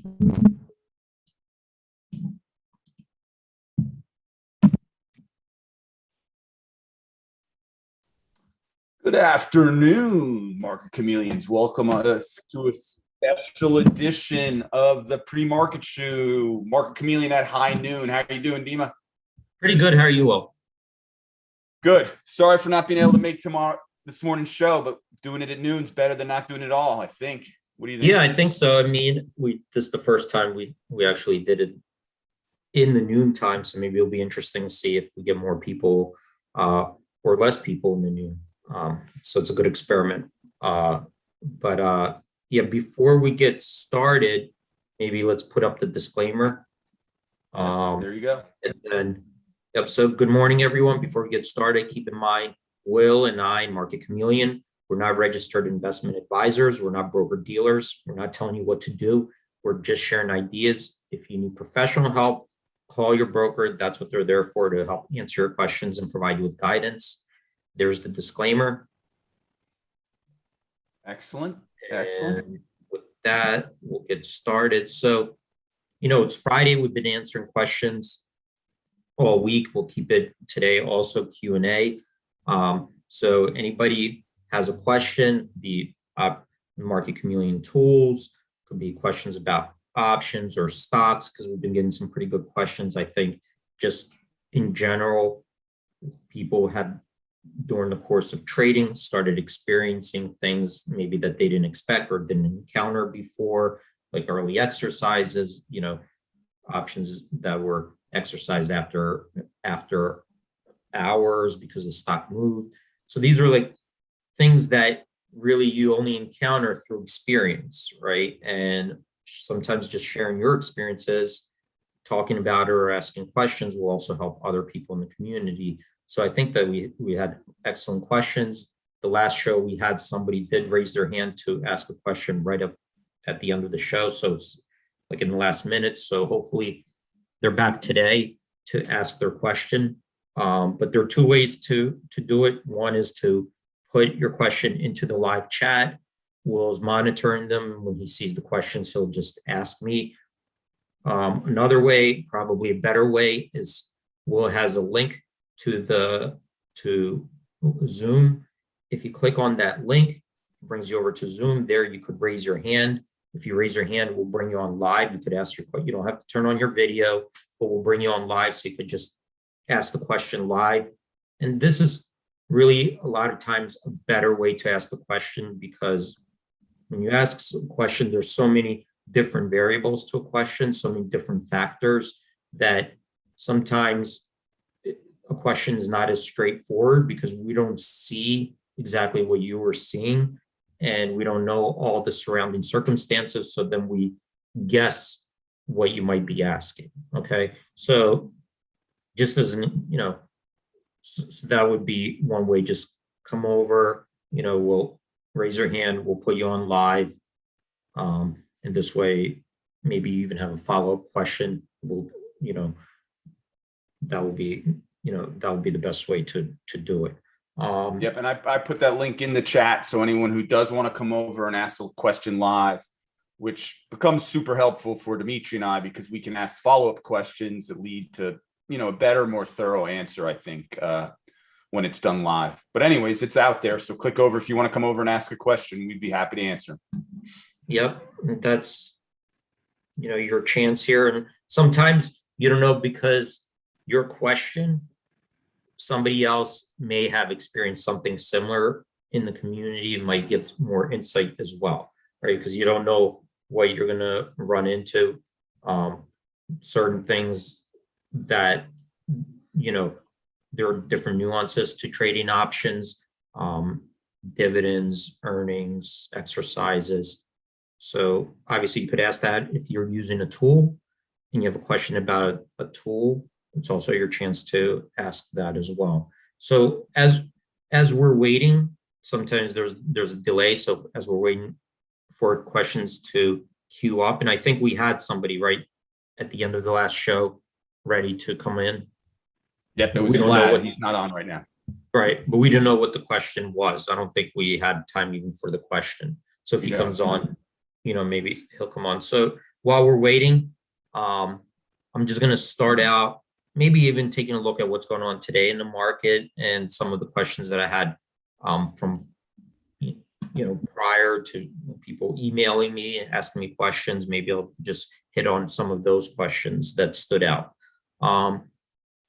Good afternoon, Market Chameleons. Welcome to a special edition of the pre-market show. Market Chameleon at high noon. How are you doing, Dima? Pretty good. How are you all? Good. Sorry for not being able to make this morning's show, but doing it at noon is better than not doing it all, I think. What do you think? Yeah, I think so. I mean, this is the first time we actually did it in the noon time, so maybe it'll be interesting to see if we get more people or less people in the noon. So it's a good experiment. But before we get started, maybe let's put up the disclaimer. There you go. And then, so good morning, everyone. Before we get started, keep in mind, Will and I, Market Chameleon, we're not registered investment advisors. We're not broker dealers. We're not telling you what to do. We're just sharing ideas. If you need professional help, call your broker. That's what they're there for, to help answer your questions and provide you with guidance. There's the disclaimer. Excellent. And with that, we'll get started. So, it's Friday. We've been answering questions all week. We'll keep it today also Q&A. So anybody has a question, the Market Chameleon tools, could be questions about options or stocks, because we've been getting some pretty good questions. I think just in general, people have, during the course of trading, started experiencing things maybe that they didn't expect or didn't encounter before, like early exercises, options that were exercised after hours because the stock moved. So these are like things that really you only encounter through experience, right? And sometimes just sharing your experiences, talking about it or asking questions will also help other people in the community. So I think that we had excellent questions. The last show we had, somebody did raise their hand to ask a question right up at the end of the show. So it's like in the last minute. So hopefully they're back today to ask their question. But there are two ways to do it. One is to put your question into the live chat. Will's monitoring them. When he sees the questions, he'll just ask me. Another way, probably a better way, is Will has a link to Zoom. If you click on that link, it brings you over to Zoom. There you could raise your hand. If you raise your hand, we'll bring you on live. You could ask your question. You don't have to turn on your video, but we'll bring you on live so you could just ask the question live. And this is really a lot of times a better way to ask the question, because when you ask a question, there's so many different variables to a question, so many different factors, that sometimes a question is not as straightforward because we don't see exactly what you were seeing and we don't know all the surrounding circumstances. So then we guess what you might be asking. Okay. So just as so that would be one way. Just come over, we'll raise your hand, we'll put you on live. And this way, maybe you even have a follow-up question. That will be the best way to do it. Yep, and I put that link in the chat, so anyone who does want to come over and ask a question live, which becomes super helpful for Dimitri and I, because we can ask follow-up questions that lead to a better, more thorough answer, I think, when it's done live. But anyways, it's out there, so click over if you want to come over and ask a question. We'd be happy to answer. Yep, that's your chance here. And sometimes you don't know, because your question, somebody else may have experienced something similar in the community and might give more insight as well, right? Because you don't know what you're going to run into. Certain things that, there are different nuances to trading options, dividends, earnings, exercises. So obviously you could ask that if you're using a tool and you have a question about a tool. It's also your chance to ask that as well. So as we're waiting, sometimes there's a delay. So as we're waiting for questions to queue up, and I think we had somebody right at the end of the last show ready to come in. Yep, it was Vlad. He's not on right now. Right, but we didn't know what the question was. I don't think we had time even for the question. So if he comes on, maybe he'll come on. So while we're waiting, I'm just going to start out, maybe even taking a look at what's going on today in the market and some of the questions that I had from prior to people emailing me, asking me questions. Maybe I'll just hit on some of those questions that stood out.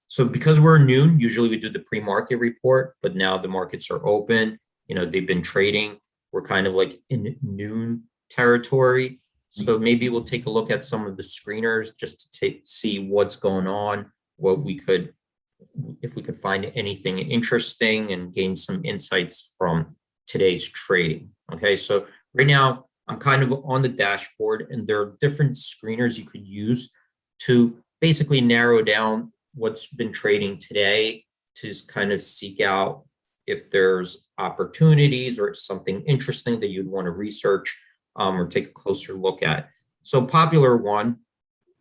So because we're noon, usually we do the pre-market report, but now the markets are open. They've been trading. We're kind of like in noon territory. So maybe we'll take a look at some of the screeners just to see what's going on, if we could find anything interesting and gain some insights from today's trading. Okay, so right now I'm kind of on the dashboard, and there are different screeners you could use to basically narrow down what's been trading today, to kind of seek out if there's opportunities or something interesting that you'd want to research or take a closer look at. So popular one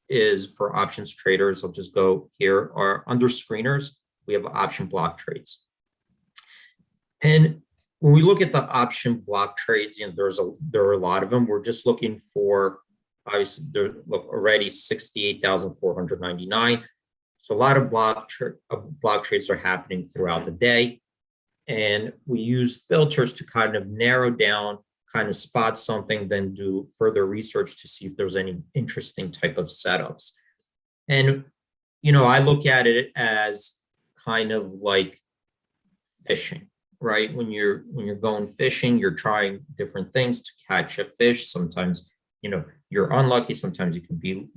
is for options traders. I'll just go here. Are under screeners, we have option block trades. And when we look at the option block trades, there are a lot of them. We're just looking for, obviously, look already 68,499. So a lot of block trades are happening throughout the day. And we use filters to kind of narrow down, kind of spot something, then do further research to see if there's any interesting type of setups. And, I look at it as kind of like fishing, right? When you're going fishing, you're trying different things to catch a fish. Sometimes, you're unlucky. Sometimes you can be,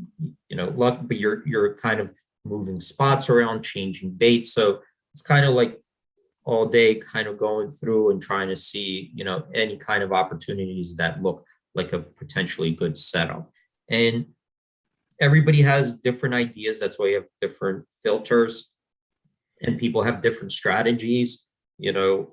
lucky, but you're kind of moving spots around, changing baits. So it's kind of like all day kind of going through and trying to see, any kind of opportunities that look like a potentially good setup. And everybody has different ideas. That's why you have different filters, and people have different strategies, and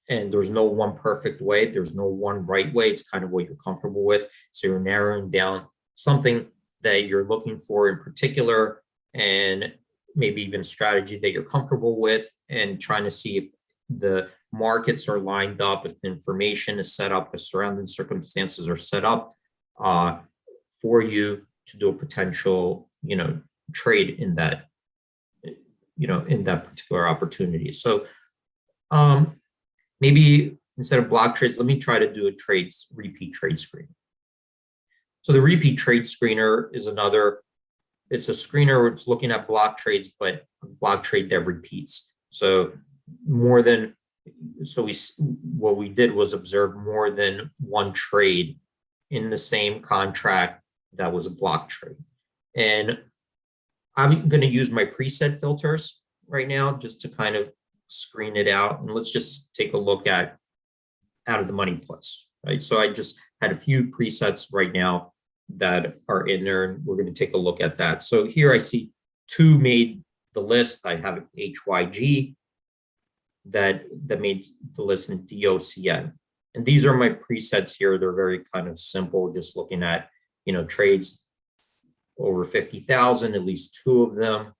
there's no one perfect way. There's no one right way. It's kind of what you're comfortable with. So you're narrowing down something that you're looking for in particular, and maybe even strategy that you're comfortable with, and trying to see if the markets are lined up, if the information is set up, the surrounding circumstances are set up for you to do a potential, trade in that, in that particular opportunity. So maybe instead of block trades, let me try to do a repeat trade screen. So the repeat trade screener is it's a screener where it's looking at block trades, but a block trade that repeats. So what we did was observe more than one trade in the same contract that was a block trade. And I'm going to use my preset filters right now just to kind of screen it out. And let's just take a look at out of the money puts, right? So I just had a few presets right now that are in there, and we're going to take a look at that. So here I see two made the list. I have HYG that made the list in DOCN. And these are my presets here. They're very kind of simple, just looking at, trades over 50,000, at least two of them.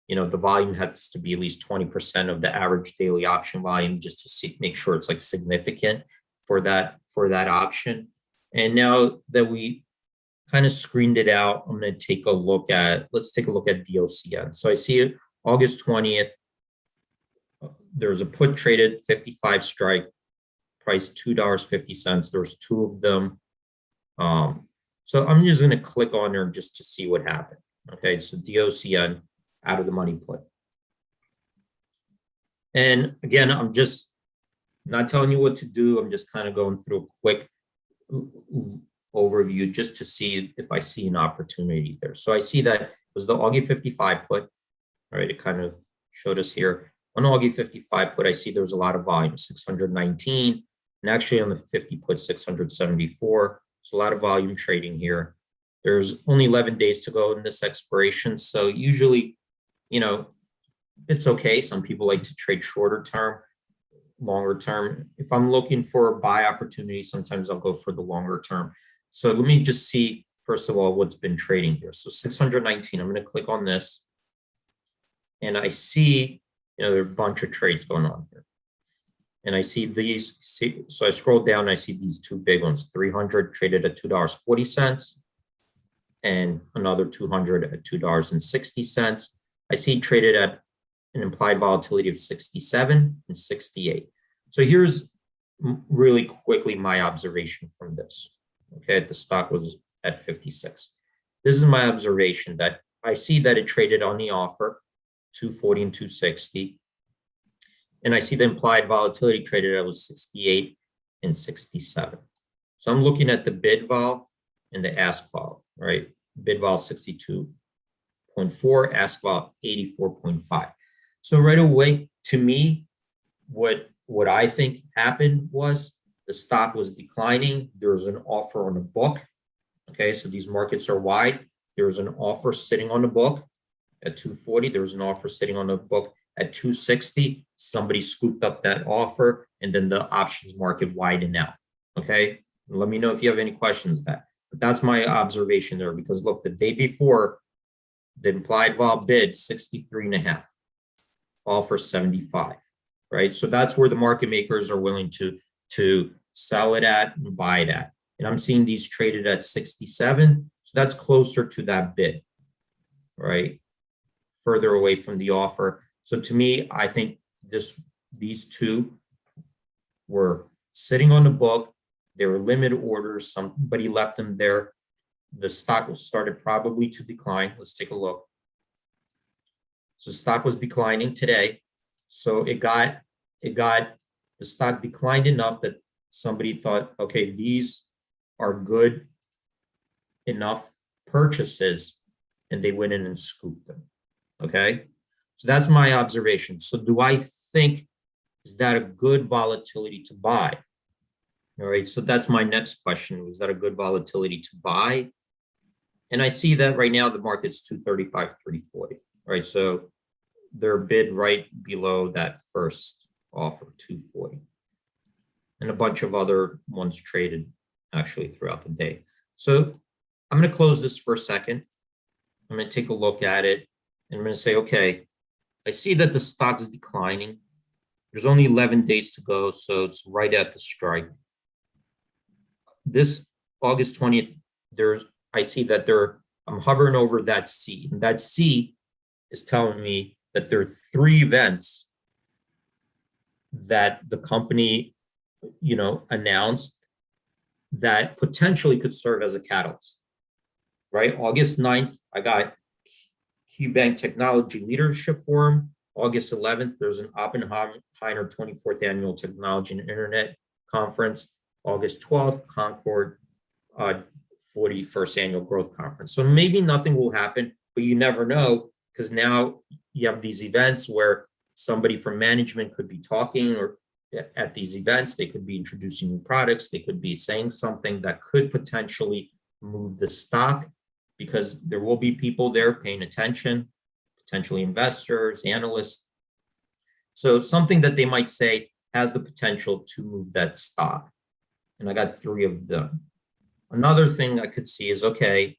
The volume has to be at least 20% of the average daily option volume, just to make sure it's like significant for that option. And now that we kind of screened it out, I'm going to take a look at, let's take a look at DOCN. So I see it August 20th. There's a put traded 55 strike, price $2.50. There's two of them. So I'm just going to click on there just to see what happened. Okay, so DOCN out of the money put. And again, I'm just not telling you what to do. I'm just kind of going through a quick overview just to see if I see an opportunity there. So I see that it was the Augie 55 put. All right, it kind of showed us here. On Augie 55 put, I see there was a lot of volume, 619, and actually on the 50 put, 674. So a lot of volume trading here. There's only 11 days to go in this expiration. So usually, it's okay. Some people like to trade shorter term, longer term. If I'm looking for a buy opportunity, sometimes I'll go for the longer term. So let me just see, first of all, what's been trading here. So 619, I'm going to click on this. And I see, there are a bunch of trades going on here. And I see these, so I scroll down, and I see these two big ones, 300 traded at $2.40. and another 200 at $2.60. I see it traded at an implied volatility of 67 and 68. So here's really quickly my observation from this. Okay, the stock was at 56. This is my observation, that I see that it traded on the offer 240 and 260. And I see the implied volatility traded at was 68 and 67. So I'm looking at the bid vol and the ask vol, right? Bid vol 62.4, ask vol 84.5. So right away, to me, what I think happened was the stock was declining. There was an offer on the book. Okay, so these markets are wide. There was an offer sitting on the book at 240. There was an offer sitting on the book at 260. Somebody scooped up that offer, and then the options market widened out. Okay, let me know if you have any questions on that. But that's my observation there, because look, the day before, the implied vol bid 63.5, offer 75, right? So that's where the market makers are willing to sell it at and buy it at. And I'm seeing these traded at 67. So that's closer to that bid, right? Further away from the offer. So to me, I think these two were sitting on the book. They were limited orders. Somebody left them there. The stock started probably to decline. Let's take a look. So stock was declining today. So the stock declined enough that somebody thought, okay, these are good enough purchases, and they went in and scooped them. Okay, so that's my observation. So do I think, is that a good volatility to buy? All right, so that's my next question. Was that a good volatility to buy? And I see that right now the market's 235, 340. Right, so they're bid right below that first offer, 240. And a bunch of other ones traded actually throughout the day. So I'm going to close this for a second. I'm going to take a look at it, and I'm going to say, okay, I see that the stock's declining. There's only 11 days to go, so it's right at the strike. This August 20th, I see that I'm hovering over that C, and that C is telling me that there are 3 events that the company, announced that potentially could serve as a catalyst, right? August 9th, I got KeyBank Technology Leadership Forum. August 11th, there's an Oppenheimer 24th Annual Technology and Internet Conference. August 12th, Concord 41st Annual Growth Conference. So maybe nothing will happen, but you never know, because now you have these events where somebody from management could be talking, or at these events, they could be introducing new products. They could be saying something that could potentially move the stock, because there will be people there paying attention, potentially investors, analysts. So something that they might say has the potential to move that stock. And I got 3 of them. Another thing I could see is, okay,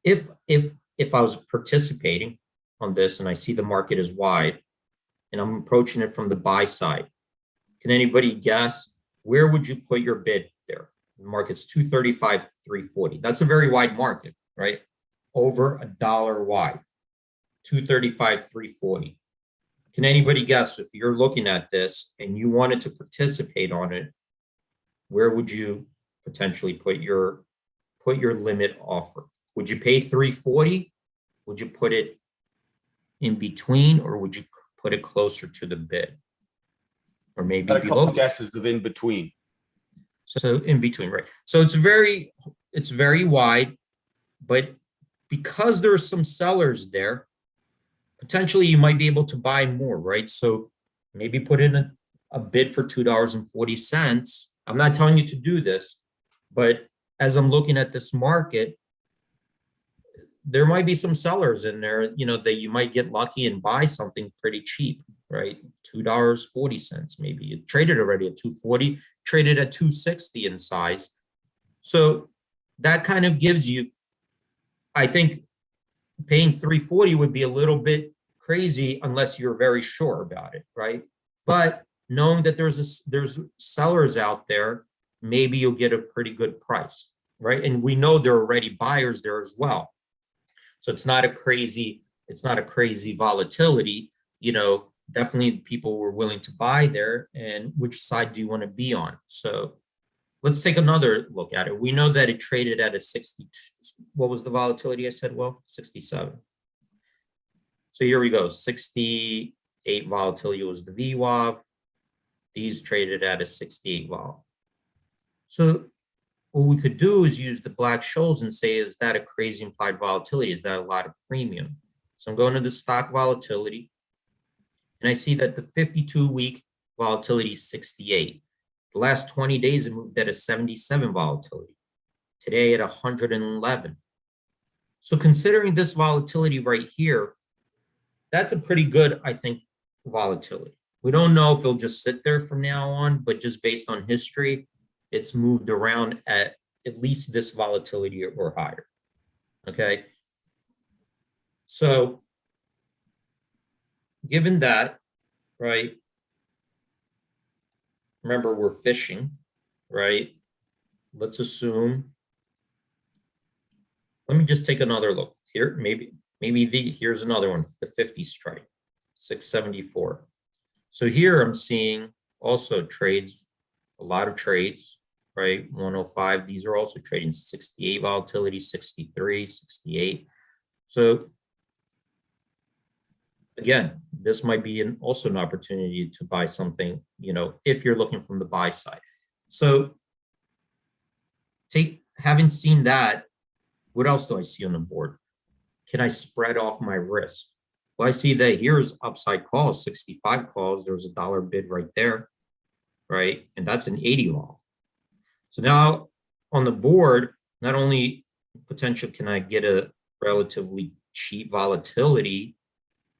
if I was participating on this and I see the market is wide and I'm approaching it from the buy side, can anybody guess, where would you put your bid there? The market's 235, 340. That's a very wide market, right? Over $1 wide, 235, 340. Can anybody guess, if you're looking at this and you wanted to participate on it, where would you potentially put your limit offer? Would you pay 340? Would you put it in between, or would you put it closer to the bid? Or maybe Got a below? couple guesses of in between. So in between, right? So it's very wide, but because there are some sellers there, potentially you might be able to buy more, right? So maybe put in a bid for $2.40. I'm not telling you to do this, but as I'm looking at this market, there might be some sellers in there, that you might get lucky and buy something pretty cheap, right? $2.40, maybe you traded already at 240, traded at 260 in size. So that kind of gives you, I think paying 340 would be a little bit crazy unless you're very sure about it, right? But knowing that there's sellers out there, maybe you'll get a pretty good price. right? And we know there are already buyers there as well. So it's not a crazy volatility, definitely people were willing to buy there. And which side do you want to be on? So let's take another look at it. We know that it traded at a 62. What was the volatility I said? Well, 67. So here we go. 68 volatility was the VWAV. These traded at a 68 vol. So what we could do is use the Black-Scholes and say, is that a crazy implied volatility? Is that a lot of premium? So I'm going to the stock volatility, and I see that the 52-week volatility is 68. The last 20 days, it moved at a 77 volatility. Today at 111. So considering this volatility right here, that's a pretty good, I think, volatility. We don't know if it'll just sit there from now on, but just based on history, it's moved around at least this volatility or higher. Okay. So given that, right, remember we're fishing, right? Let's assume, let me just take another look here. Here's another one, the 50 strike, 674. So here I'm seeing also trades, a lot of trades, right? 105, these are also trading 68 volatility, 63, 68. So again, this might be also an opportunity to buy something, if you're looking from the buy side. So having seen that, what else do I see on the board? Can I spread off my risk? Well, I see that here's upside calls, 65 calls. There's a dollar bid right there, right? And that's an 80 vol. So now on the board, not only potential can I get a relatively cheap volatility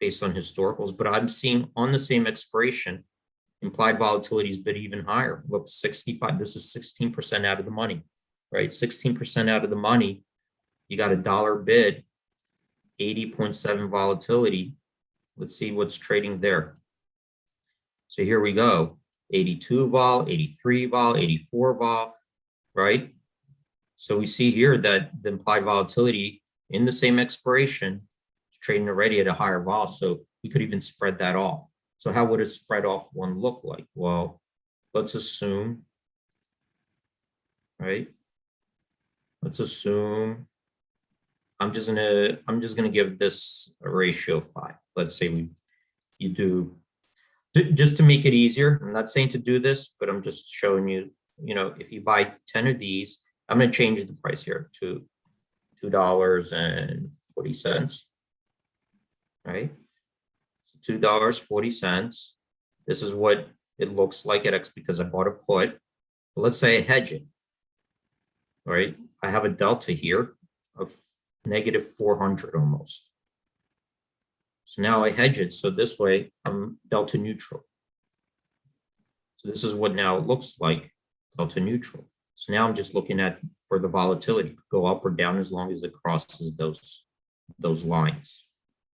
based on historicals, but I'm seeing on the same expiration, implied volatility is a bit even higher. Look, 65, this is 16% out of the money, right? 16% out of the money. You got a dollar bid, 80.7 volatility. Let's see what's trading there. So here we go. 82 vol, 83 vol, 84 vol, right? So we see here that the implied volatility in the same expiration is trading already at a higher vol. So we could even spread that off. So how would a spread off one look like? Well, let's assume, right? Let's assume I'm just gonna give this a ratio of 5. Let's say you do, just to make it easier. I'm not saying to do this, but I'm just showing you, if you buy 10 of these, I'm gonna change the price here to $2.40, right? So $2.40. This is what it looks like at X because I bought a put. But let's say I hedge it, right? I have a delta here of negative 400 almost. So now I hedge it. So this way I'm delta neutral. So this is what now it looks like, delta neutral. So now I'm just looking at for the volatility, go up or down as long as it crosses those lines,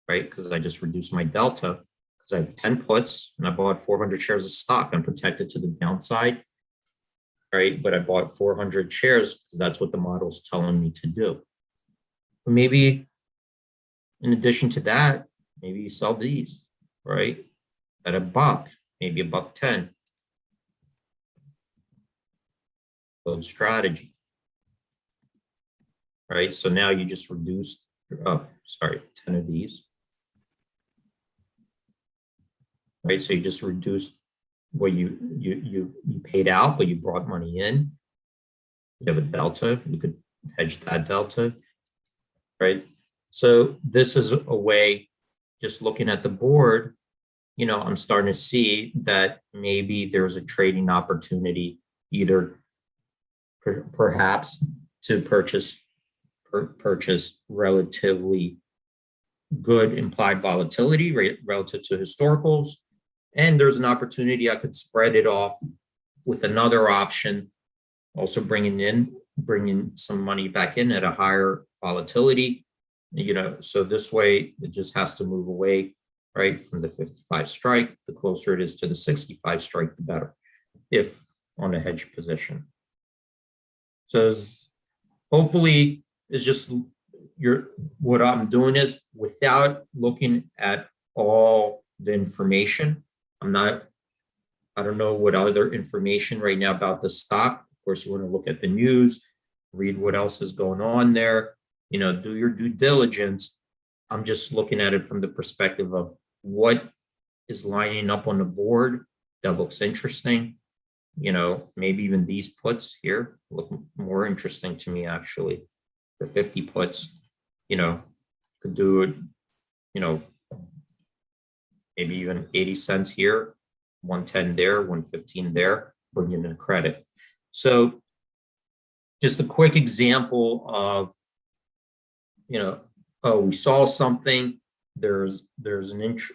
right? Because I just reduced my delta because I have 10 puts and I bought 400 shares of stock. I'm protected to the downside, right? But I bought 400 shares because that's what the model's telling me to do. But maybe in addition to that, maybe you sell these, right? At $1, maybe $1.10. Good strategy, right? So now you just reduced, 10 of these, right? So you just reduced what you paid out, but you brought money in. You have a delta. You could hedge that delta, right? So this is a way, just looking at the board, I'm starting to see that maybe there's a trading opportunity, either perhaps to purchase relatively good implied volatility relative to historicals. And there's an opportunity I could spread it off with another option, also bringing some money back in at a higher volatility, so this way it just has to move away, right, from the 55 strike. The closer it is to the 65 strike, the better, if on a hedge position. So hopefully it's just what I'm doing is without looking at all the information. I don't know what other information right now about the stock. Of course, you want to look at the news, read what else is going on there, do your due diligence. I'm just looking at it from the perspective of what is lining up on the board that looks interesting. Maybe even these puts here look more interesting to me, actually. The 50 puts, could do it, maybe even 80 cents here, 110 there, 115 there, bring in a credit. So just a quick example of, oh, we saw something, there's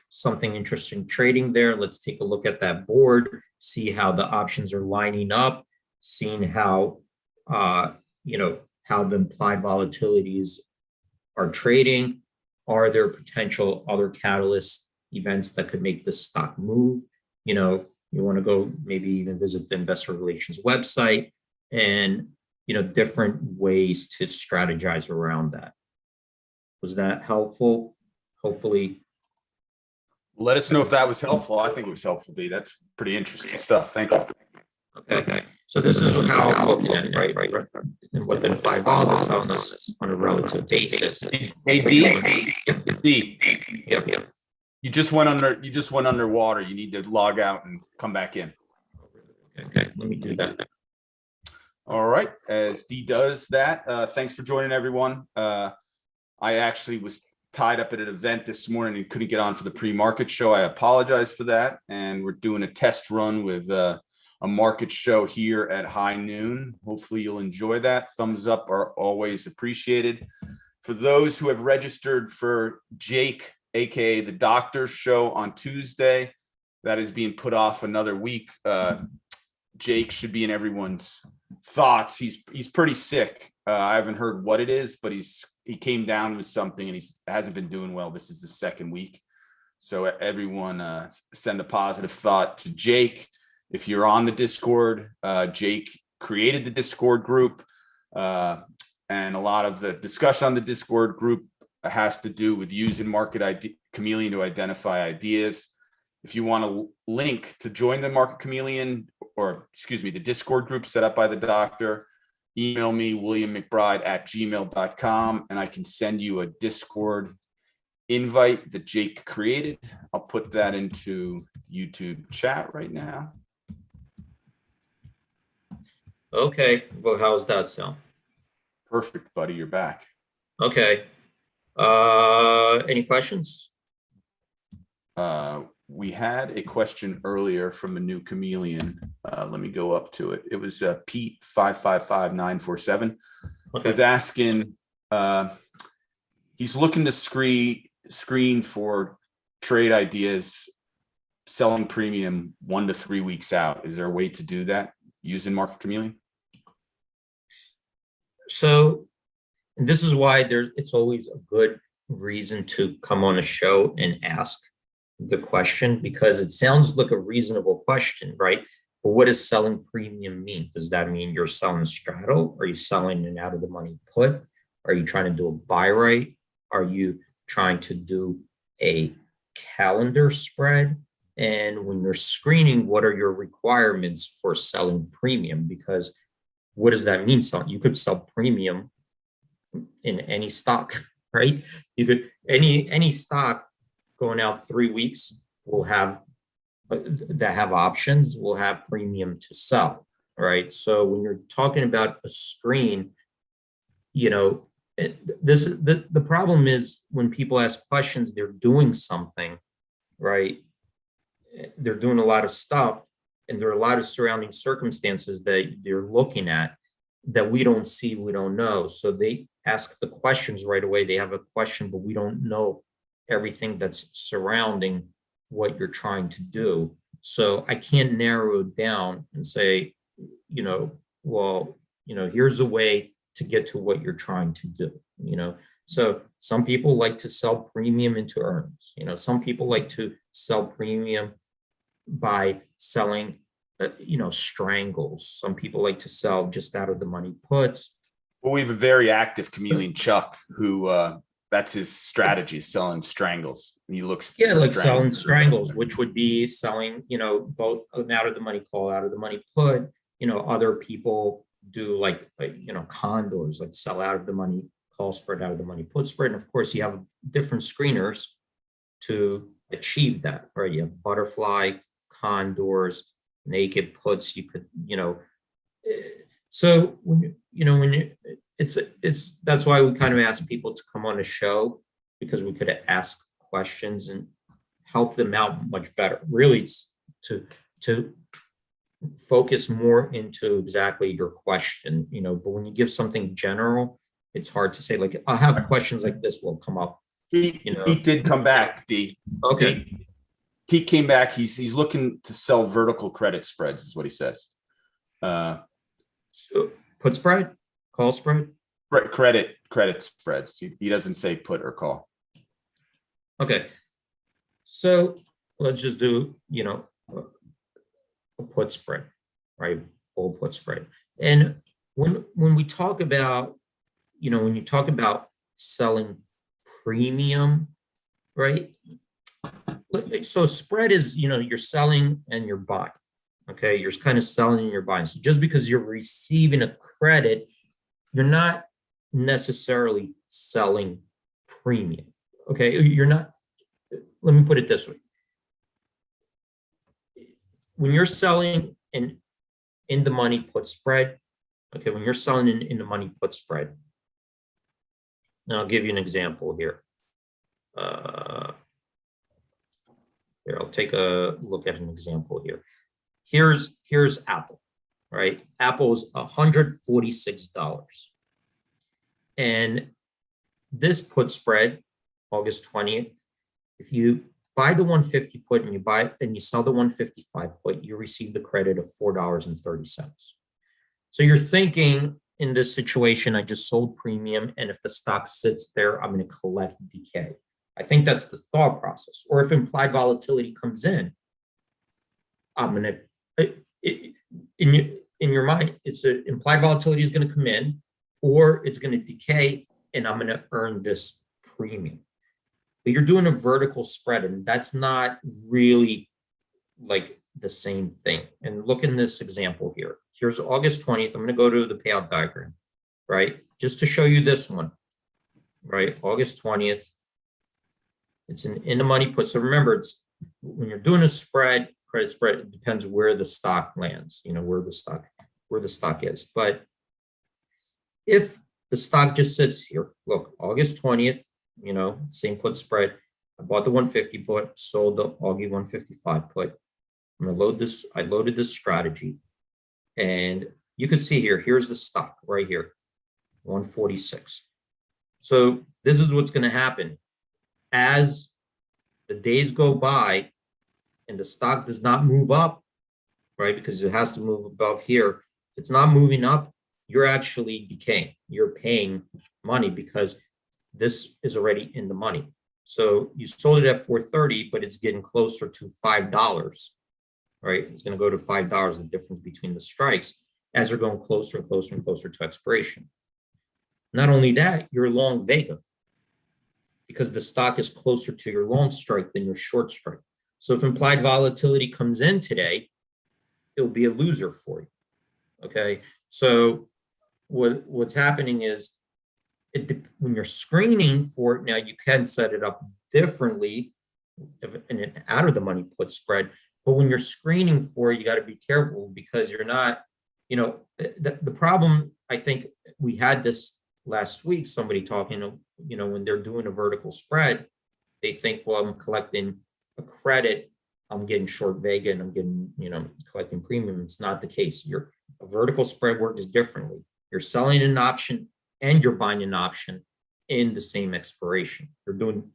something interesting trading there. Let's take a look at that board, see how the options are lining up, seeing how, how the implied volatilities are trading. Are there potential other catalyst events that could make this stock move? You want to go maybe even visit the investor relations website and, different ways to strategize around that. Was that helpful? Hopefully. Let us know if that was helpful. I think it was helpful, D. That's pretty interesting stuff. Thank you. Okay. So this is how I'm looking at it, right? And what the implied vol is telling us on a relative basis. Hey, D. D. Yep. You just went underwater. You need to log out and come back in. Okay. Let me do that. All right. As D does that, thanks for joining, everyone. I actually was tied up at an event this morning and couldn't get on for the pre-market show. I apologize for that. And we're doing a test run with a market show here at high noon. Hopefully you'll enjoy that. Thumbs up are always appreciated. For those who have registered for Jake, aka the doctor's show on Tuesday, that is being put off another week. Jake should be in everyone's thoughts. He's pretty sick. I haven't heard what it is, but he came down with something and he hasn't been doing well. This is the second week. So everyone send a positive thought to Jake. If you're on the Discord, Jake created the Discord group. And a lot of the discussion on the Discord group has to do with using MarketChameleon to identify ideas. If you want a link to join the the Discord group set up by the doctor, email me, williammcbride@gmail.com, and I can send you a Discord invite that Jake created. I'll put that into YouTube chat right now. Okay. Well, how's that sound? Perfect, buddy. You're back. Okay. Any questions? We had a question earlier from a new chameleon. Let me go up to it. It was Pete 555947. Okay. Was asking, he's looking to screen for trade ideas, selling premium 1 to 3 weeks out. Is there a way to do that using MarketChameleon? So this is why it's always a good reason to come on a show and ask the question, because it sounds like a reasonable question, right? But what does selling premium mean? Does that mean you're selling a straddle? Are you selling an out of the money put? Are you trying to do a buy right? Are you trying to do a calendar spread? And when you're screening, what are your requirements for selling premium? Because what does that mean? You could sell premium in any stock, right? You could any stock going out 3 weeks will have that have options will have premium to sell, right? So when you're talking about a screen, the problem is when people ask questions, they're doing something, right? They're doing a lot of stuff, and there are a lot of surrounding circumstances that they're looking at that we don't see, we don't know. So they ask the questions right away. They have a question, but we don't know everything that's surrounding what you're trying to do. So I can't narrow it down and say, here's a way to get to what you're trying to do, So some people like to sell premium into earnings. Some people like to sell premium by selling, strangles. Some people like to sell just out of the money puts. Well, we have a very active chameleon, Chuck, who that's his strategy, selling strangles. He looks Yeah, for like selling strangles. strangles, which would be selling, both an out of the money call, out of the money put. Other people do like condors, like sell out of the money call spread, out of the money put spread. And of course, you have different screeners to achieve that, right? You have butterfly, condors, naked puts. You could, so it's that's why we kind of ask people to come on a show, because we could ask questions and help them out much better. Really, it's to focus more into exactly your question, but when you give something general, it's hard to say, like, I'll have questions like this will come up. He did come back, D. Okay. He came back. He's looking to sell vertical credit spreads, is what he says. So put spread, call spread. Credit spreads. He doesn't say put or call. Okay. So let's just do, a put spread, right? Full put spread. And when we talk about, when you talk about selling premium, right? So spread is, you're selling and you're buying. Okay, you're kind of selling and you're buying. So just because you're receiving a credit, you're not necessarily selling premium. Okay, you're not. Let me put it this way. When you're selling in the money put spread, okay, when you're selling in the money put spread, now I'll give you an example here. Here, I'll take a look at an example here. Here's Apple, right? Apple's $146. And this put spread, August 20th, if you buy the 150 put and you sell the 155 put, you receive the credit of $4.30. So you're thinking, in this situation, I just sold premium, and if the stock sits there, I'm going to collect decay. I think that's the thought process. Or if implied volatility comes in, I'm going to, in your mind, it's implied volatility is going to come in, or it's going to decay, and I'm going to earn this premium. But you're doing a vertical spread, and that's not really like the same thing. And look in this example here. Here's August 20th. I'm going to go to the payout diagram, right? Just to show you this one, right? August 20th. It's in the money put. So remember, it's when you're doing a spread, credit spread, it depends where the stock lands, where the stock is. But if the stock just sits here, look, August 20th, same put spread. I bought the 150 put, sold the Augie 155 put. I'm gonna load this. I loaded this strategy, and you can see here, here's the stock right here, 146. So this is what's going to happen. As the days go by and the stock does not move up, right, because it has to move above here. If it's not moving up, you're actually decaying. You're paying money because this is already in the money. So you sold it at 430, but it's getting closer to $5, right? It's going to go to $5, the difference between the strikes, as they're going closer and closer and closer to expiration. Not only that, you're long Vega, because the stock is closer to your long strike than your short strike. So if implied volatility comes in today, it'll be a loser for you. Okay. So what's happening is, when you're screening for it, now you can set it up differently in an out of the money put spread. But when you're screening for it, you got to be careful, because you're not, the problem, I think we had this last week, somebody talking, when they're doing a vertical spread, they think, well, I'm collecting a credit, I'm getting short Vega, and I'm getting, collecting premium. It's not the case. A vertical spread works differently. You're selling an option and you're buying an option in the same expiration. You're doing,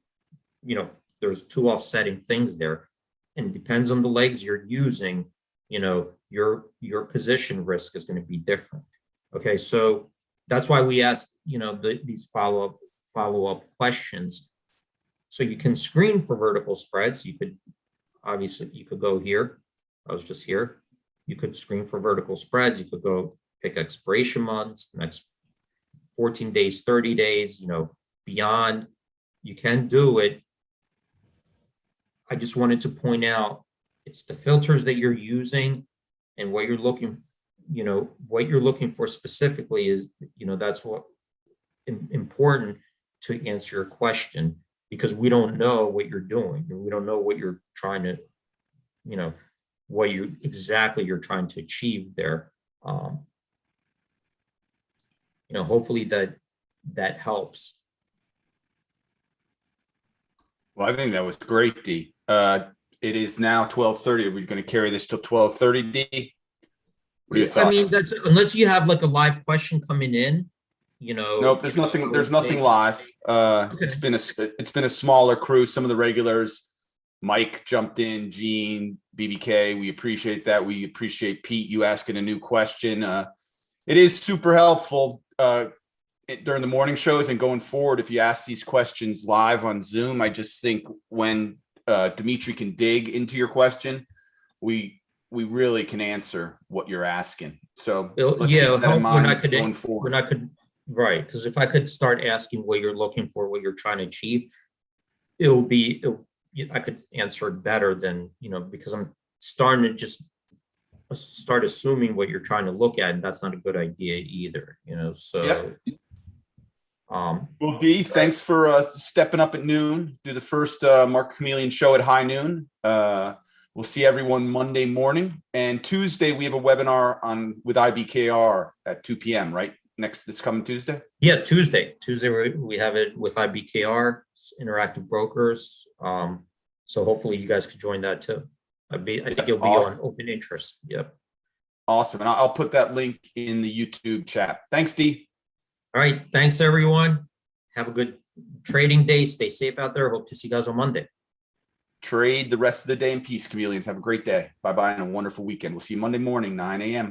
there's two offsetting things there. And it depends on the legs you're using, your position risk is going to be different. Okay, so that's why we ask, these follow-up questions. So you can screen for vertical spreads. You could go here. I was just here. You could screen for vertical spreads. You could go pick expiration months, next 14 days, 30 days, beyond, you can do it. I just wanted to point out, it's the filters that you're using and what you're looking, what you're looking for specifically is, that's what important to answer your question, because we don't know what you're doing. We don't know what you're trying to, what you're trying to achieve there. Hopefully that helps. Well, I think that was great, D. It is now 12:30. Are we going to carry this till 12:30, D? What are your thoughts? I mean, that's unless you have like a live question coming in, Nope, there's nothing. There's nothing live. Okay. It's been a smaller crew. Some of the regulars, Mike jumped in, Gene, BBK. We appreciate that. We appreciate Pete, you asking a new question. It is super helpful during the morning shows and going forward. If you ask these questions live on Zoom, I just think when Dimitri can dig into your question, we really can answer what you're asking. So let's keep that in mind going forward. Right, because if I could start asking what you're looking for, what you're trying to achieve, I could answer it better than, because I'm starting to just start assuming what you're trying to look at, and that's not a good idea either, so. Yep. Well, D, thanks for stepping up at noon. Do the first Mark Chameleon show at high noon. We'll see everyone Monday morning, and Tuesday we have a webinar with IBKR at 2 p.m. right? This coming Tuesday? Yeah, Tuesday we have it with IBKR, Interactive Brokers. So hopefully you guys could join that too. I think it'll be on open interest. Yep. Awesome. And I'll put that link in the YouTube chat. Thanks, D. All right. Thanks, everyone. Have a good trading day. Stay safe out there. Hope to see you guys on Monday. Trade the rest of the day in peace, chameleons. Have a great day. Bye-bye and a wonderful weekend. We'll see you Monday morning, 9 a.m.